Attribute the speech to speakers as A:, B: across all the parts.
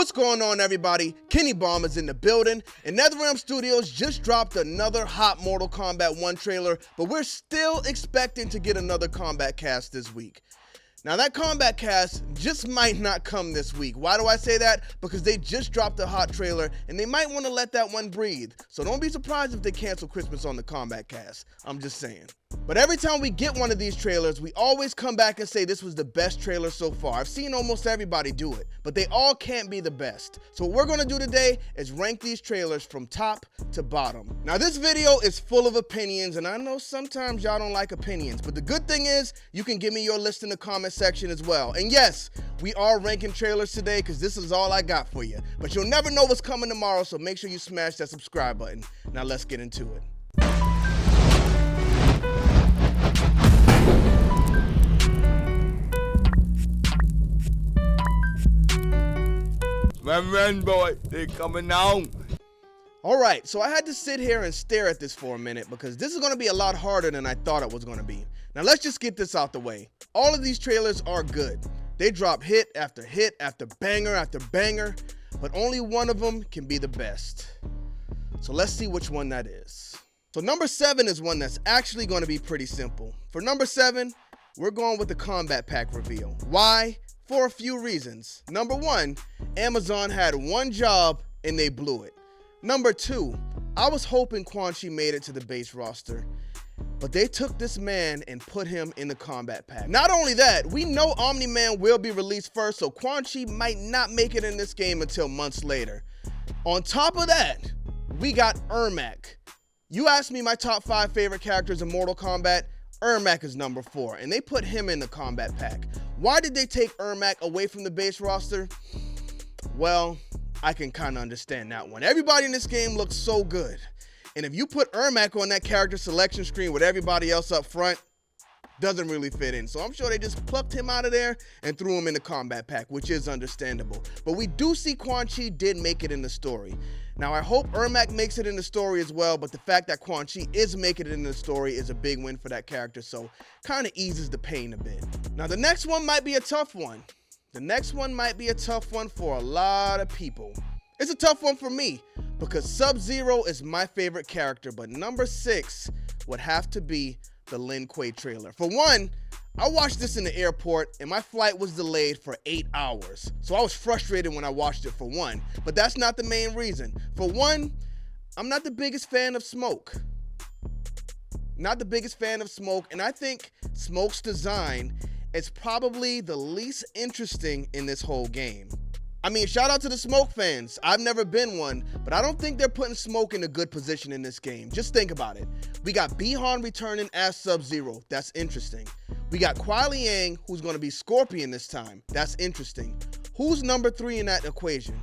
A: What's going on, everybody? Kenny Bomb is in the building, and Netherrealm Studios just dropped another hot Mortal Kombat 1 trailer, but we're still expecting to get another Kombat Kast this week. Now, that Kombat Kast just might not come this week. Why do I say that? Because they just dropped a hot trailer, and they might want to let that one breathe. So don't be surprised if they cancel Christmas on the Kombat Kast. I'm just saying. But every time we get one of these trailers, we always come back and say this was the best trailer so far. I've seen almost everybody do it, but they all can't be the best. So what we're gonna do today is rank these trailers from top to bottom. Now, this video is full of opinions, and I know sometimes y'all don't like opinions, but the good thing is you can give me your list in the comment section as well. And yes, we are ranking trailers today because this is all I got for you. But you'll never know what's coming tomorrow, so make sure you smash that subscribe button. Now let's get into it.
B: Run, boy, they coming on.
A: All right, so I had to sit here and stare at this for a minute because this is going to be a lot harder than I thought it was going to be. Now, let's just get this out the way. All of these trailers are good. They drop hit after banger, but only one of them can be the best. So let's see which one that is. So number 7 is one that's actually going to be pretty simple. For number 7, we're going with the Combat Pack reveal. Why? For a few reasons. Number 1, Amazon had one job and they blew it. Number 2, I was hoping Quan Chi made it to the base roster, but they took this man and put him in the Combat Pack. Not only that, we know Omni-Man will be released first, so Quan Chi might not make it in this game until months later. On top of that, we got Ermac. You asked me my top 5 favorite characters in Mortal Kombat, Ermac is number 4, and they put him in the Combat Pack. Why did they take Ermac away from the base roster? Well, I can kind of understand that one. Everybody in this game looks so good. And if you put Ermac on that character selection screen with everybody else up front, doesn't really fit in. So I'm sure they just plucked him out of there and threw him in the Combat Pack, which is understandable. But we do see Quan Chi did make it in the story. Now, I hope Ermac makes it in the story as well, but the fact that Quan Chi is making it in the story is a big win for that character, so kind of eases the pain a bit. Now, the next one might be a tough one. The next one might be a tough one for a lot of people. It's a tough one for me, because Sub-Zero is my favorite character, but number 6 would have to be the Lin Kuei trailer. For one, I watched this in the airport and my flight was delayed for 8 hours. So I was frustrated when I watched it, for one, but that's not the main reason. For one, I'm not the biggest fan of Smoke. Not the biggest fan of Smoke, and I think Smoke's design is probably the least interesting in this whole game. I mean, shout out to the Smoke fans. I've never been one, but I don't think they're putting Smoke in a good position in this game. Just think about it. We got Bi-Han returning as Sub-Zero. That's interesting. We got Kuai Liang, who's going to be Scorpion this time. That's interesting. Who's number 3 in that equation?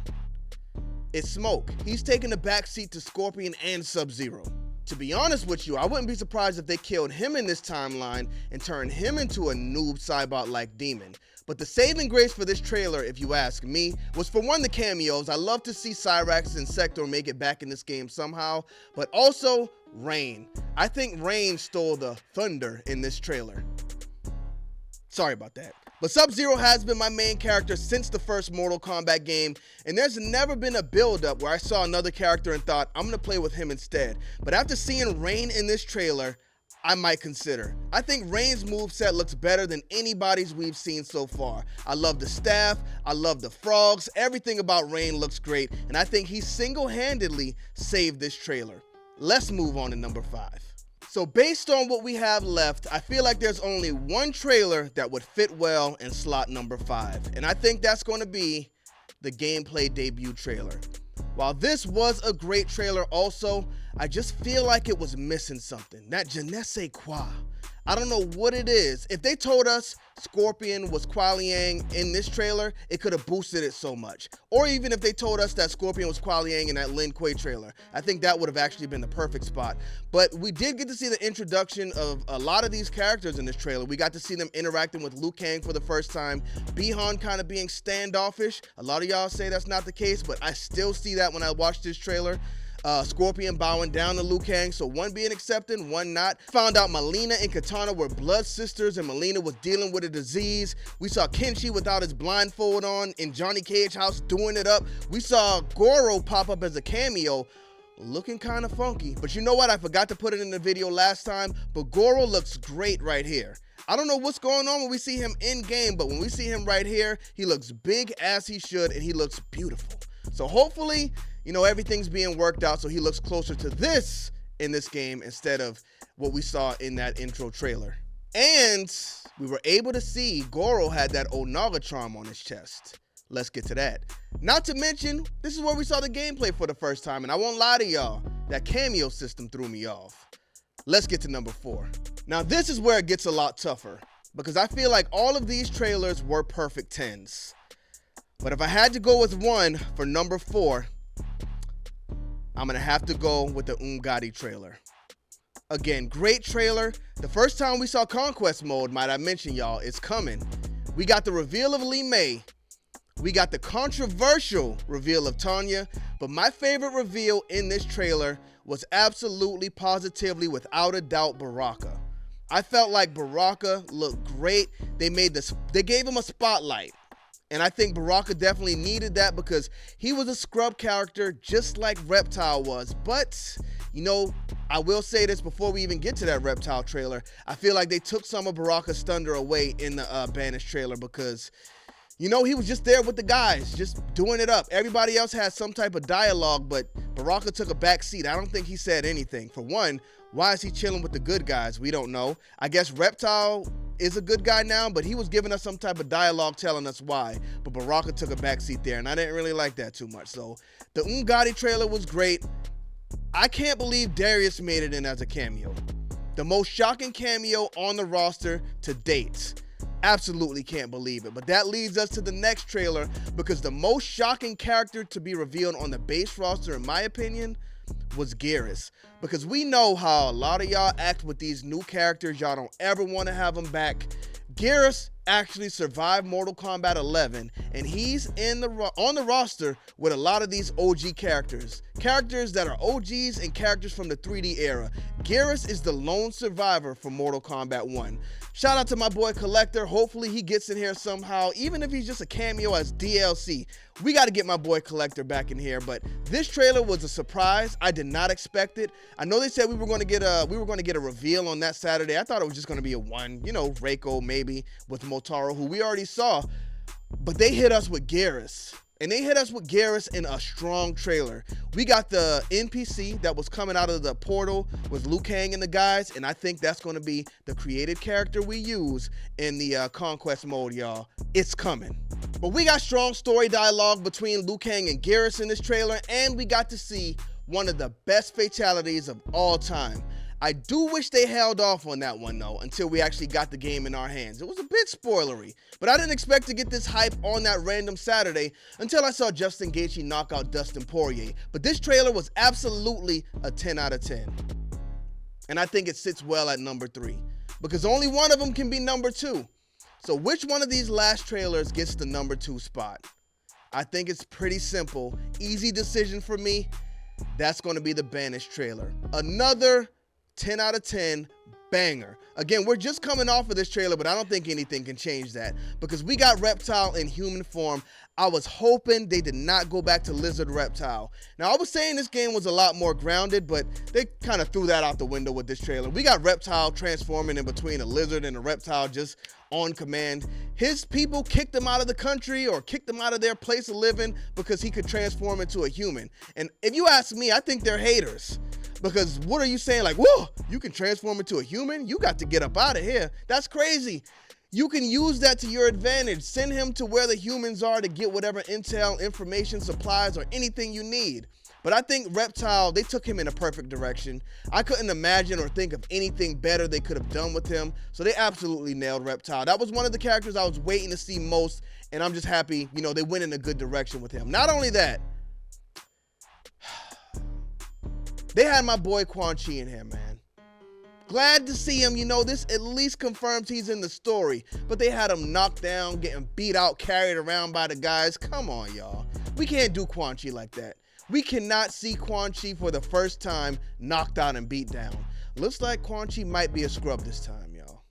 A: It's Smoke. He's taking the backseat to Scorpion and Sub-Zero. To be honest with you, I wouldn't be surprised if they killed him in this timeline and turned him into a noob Cybot-like demon. But the saving grace for this trailer, if you ask me, was for one, the cameos. I love to see Cyrax and Sector make it back in this game somehow, but also Rain. I think Rain stole the thunder in this trailer. Sorry about that. But Sub-Zero has been my main character since the first Mortal Kombat game, and there's never been a build-up where I saw another character and thought, I'm gonna play with him instead. But after seeing Rain in this trailer, I might consider. I think Rain's moveset looks better than anybody's we've seen so far. I love the staff, I love the frogs, everything about Rain looks great, and I think he single-handedly saved this trailer. Let's move on to number 5. So based on what we have left, I feel like there's only one trailer that would fit well in slot number 5, and I think that's going to be the gameplay debut trailer. While this was a great trailer also, I just feel like it was missing something. That je ne sais quoi. I don't know what it is. If they told us Scorpion was Kuai Liang in this trailer, it could have boosted it so much. Or even if they told us that Scorpion was Kuai Liang in that Lin Kuei trailer, I think that would have actually been the perfect spot. But we did get to see the introduction of a lot of these characters in this trailer. We got to see them interacting with Liu Kang for the first time, Bi-Han kind of being standoffish. A lot of y'all say that's not the case, but I still see that when I watch this trailer. Scorpion bowing down to Liu Kang, so one being accepted, one not. Found out Mileena and Katana were blood sisters and Mileena was dealing with a disease. We saw Kenshi without his blindfold on in Johnny Cage house doing it up. We saw Goro pop up as a cameo, looking kind of funky. But you know what? I forgot to put it in the video last time, but Goro looks great right here. I don't know what's going on when we see him in game, but when we see him right here, he looks big as he should and he looks beautiful. So hopefully, you know, everything's being worked out so he looks closer to this in this game instead of what we saw in that intro trailer. And we were able to see Goro had that Onaga charm on his chest. Let's get to that. Not to mention, this is where we saw the gameplay for the first time, and I won't lie to y'all, that cameo system threw me off. Let's get to number 4. Now this is where it gets a lot tougher, because I feel like all of these trailers were perfect 10s. But if I had to go with one for number 4, I'm gonna have to go with the Umgadi trailer. Again, great trailer. The first time we saw Conquest Mode, might I mention y'all, it's coming. We got the reveal of Li Mei. We got the controversial reveal of Tanya, but my favorite reveal in this trailer was absolutely, positively, without a doubt, Baraka. I felt like Baraka looked great. They gave him a spotlight. And I think Baraka definitely needed that because he was a scrub character just like Reptile was. But, you know, I will say this before we even get to that Reptile trailer. I feel like they took some of Baraka's thunder away in the Banished trailer because, you know, he was just there with the guys, just doing it up. Everybody else had some type of dialogue, but Baraka took a back seat. I don't think he said anything. For one, why is he chilling with the good guys? We don't know. I guess Reptile is a good guy now, but he was giving us some type of dialogue telling us why. But Baraka took a backseat there, and I didn't really like that too much. So the Umgadi trailer was great. I can't believe Darius made it in as a cameo. The most shocking cameo on the roster to date. Absolutely can't believe it. But that leads us to the next trailer, because the most shocking character to be revealed on the base roster, in my opinion, was Geras. Because we know how a lot of y'all act with these new characters. Y'all don't ever want to have them back. Geras actually survived Mortal Kombat 11, and he's on the roster with a lot of these OG characters that are OGs and characters from the 3D era. Geras is the lone survivor from Mortal Kombat 1. Shout out to my boy Collector. Hopefully he gets in here somehow, even if he's just a cameo as DLC. We got to get my boy Collector back in here. But this trailer was a surprise. I did not expect it. I know they said we were going to get a reveal on that Saturday. I thought it was just going to be a one, you know, Reiko maybe with Motaro, who we already saw. But they hit us with Geras. And they hit us with Geras in a strong trailer. We got the NPC that was coming out of the portal with Liu Kang and the guys, and I think that's going to be the created character we use in the Conquest mode, y'all. It's coming. But we got strong story dialogue between Liu Kang and Geras in this trailer, and we got to see one of the best fatalities of all time. I do wish they held off on that one, though, until we actually got the game in our hands. It was a bit spoilery, but I didn't expect to get this hype on that random Saturday until I saw Justin Gaethje knock out Dustin Poirier. But this trailer was absolutely a 10 out of 10. And I think it sits well at number 3, because only one of them can be number 2. So which one of these last trailers gets the number 2 spot? I think it's pretty simple. Easy decision for me. That's going to be the Banished trailer. Another 10 out of 10 banger. Again, we're just coming off of this trailer, but I don't think anything can change that, because we got Reptile in human form. I was hoping they did not go back to Lizard Reptile. Now, I was saying this game was a lot more grounded, but they kind of threw that out the window with this trailer. We got Reptile transforming in between a lizard and a reptile just on command. His people kicked him out of the country or kicked him out of their place of living because he could transform into a human. And if you ask me, I think they're haters. Because what are you saying? Like, whoa, you can transform into a human? You got to get up out of here. That's crazy. You can use that to your advantage. Send him to where the humans are to get whatever intel, information, supplies, or anything you need. But I think Reptile, they took him in a perfect direction. I couldn't imagine or think of anything better they could have done with him. So they absolutely nailed Reptile. That was one of the characters I was waiting to see most. And I'm just happy, you know, they went in a good direction with him. Not only that, they had my boy Quan Chi in here, man. Glad to see him. You know, this at least confirms he's in the story. But they had him knocked down, getting beat out, carried around by the guys. Come on, y'all. We can't do Quan Chi like that. We cannot see Quan Chi for the first time knocked out and beat down. Looks like Quan Chi might be a scrub this time, y'all.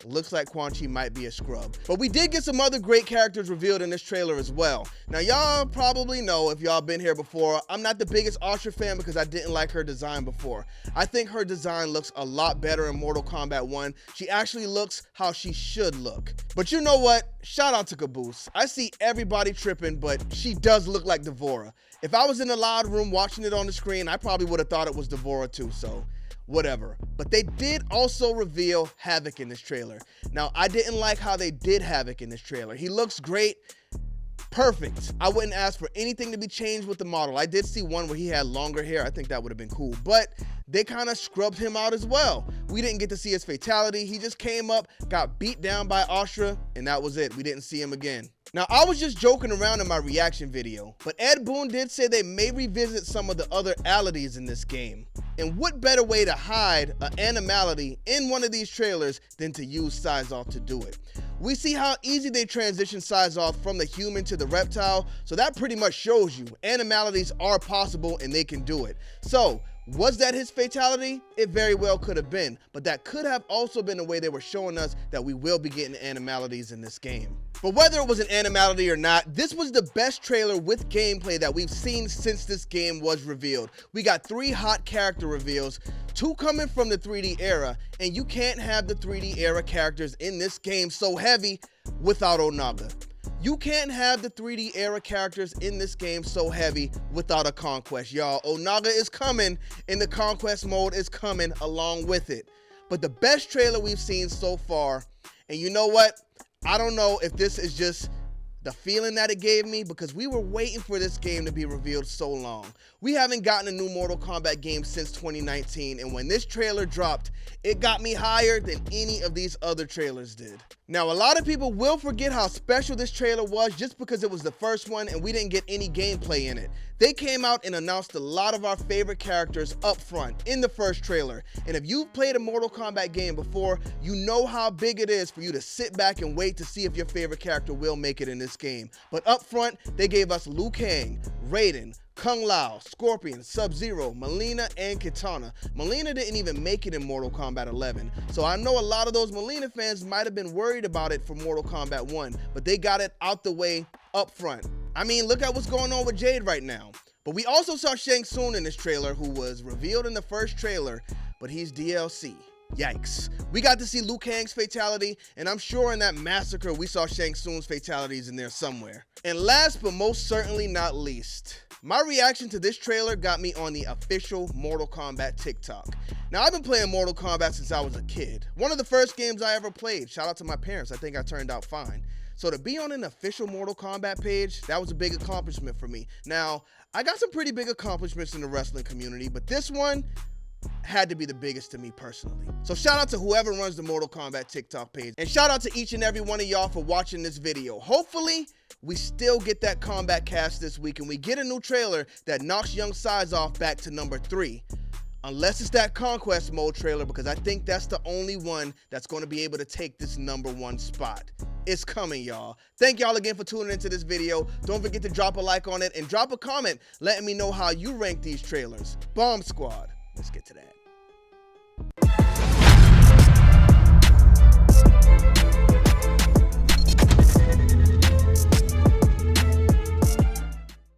A: Looks like Quan Chi might be a scrub. But we did get some other great characters revealed in this trailer as well. Now, y'all probably know, if y'all been here before, I'm not the biggest Astra fan because I didn't like her design before. I think her design looks a lot better in Mortal Kombat 1. She actually looks how she should look. But you know what? Shout out to Caboose. I see everybody tripping, but she does look like Devora. If I was in a loud room watching it on the screen, I probably would have thought it was Devora too, so whatever. But they did also reveal Havoc in this trailer. Now, I didn't like how they did Havoc in this trailer. He looks great, perfect. I wouldn't ask for anything to be changed with the model. I did see one where he had longer hair. I think that would have been cool, but they kind of scrubbed him out as well. We didn't get to see his fatality. He just came up, got beat down by Astra, and that was it. We didn't see him again. Now, I was just joking around in my reaction video, but Ed Boon did say they may revisit some of the other alities in this game. And what better way to hide an animality in one of these trailers than to use Syzoth to do it? We see how easy they transition Syzoth from the human to the reptile, so that pretty much shows you animalities are possible and they can do it. So, was that his fatality? It very well could have been, but that could have also been the way they were showing us that we will be getting animalities in this game. But whether it was an animality or not, this was the best trailer with gameplay that we've seen since this game was revealed. We got 3 hot character reveals, 2 coming from the 3D era, and you can't have the 3D era characters in this game so heavy without Onaga. You can't have the 3D era characters in this game so heavy without a conquest, y'all. Onaga is coming, and the conquest mode is coming along with it. But the best trailer we've seen so far, and you know what? I don't know if this is just the feeling that it gave me, because we were waiting for this game to be revealed so long. We haven't gotten a new Mortal Kombat game since 2019, and when this trailer dropped, it got me higher than any of these other trailers did. Now, a lot of people will forget how special this trailer was just because it was the first one and we didn't get any gameplay in it. They came out and announced a lot of our favorite characters up front in the first trailer. And if you've played a Mortal Kombat game before, you know how big it is for you to sit back and wait to see if your favorite character will make it in this game. But up front, they gave us Liu Kang, Raiden, Kung Lao, Scorpion, Sub-Zero, Mileena, and Kitana. Mileena didn't even make it in Mortal Kombat 11, so I know a lot of those Mileena fans might have been worried about it for Mortal Kombat 1, but they got it out the way up front. I mean, look at what's going on with Jade right now. But we also saw Shang Tsung in this trailer, who was revealed in the first trailer, but he's DLC. Yikes. We got to see Liu Kang's fatality, and I'm sure in that massacre we saw Shang Tsung's fatalities in there somewhere. And last but most certainly not least, my reaction to this trailer got me on the official Mortal Kombat TikTok. Now, I've been playing Mortal Kombat since I was a kid. One of the first games I ever played. Shout out to my parents. I think I turned out fine. So to be on an official Mortal Kombat page, that was a big accomplishment for me. Now, I got some pretty big accomplishments in the wrestling community, but this one had to be the biggest to me personally. So shout out to whoever runs the Mortal Kombat TikTok page, and shout out to each and every one of y'all for watching this video. Hopefully, we still get that Kombat Kast this week, and we get a new trailer that knocks young Syzoth back to number 3. Unless it's that Conquest mode trailer, because I think that's the only one that's going to be able to take this number 1 spot. It's coming, y'all. Thank y'all again for tuning into this video. Don't forget to drop a like on it and drop a comment letting me know how you rank these trailers. Bomb Squad. Let's get to that.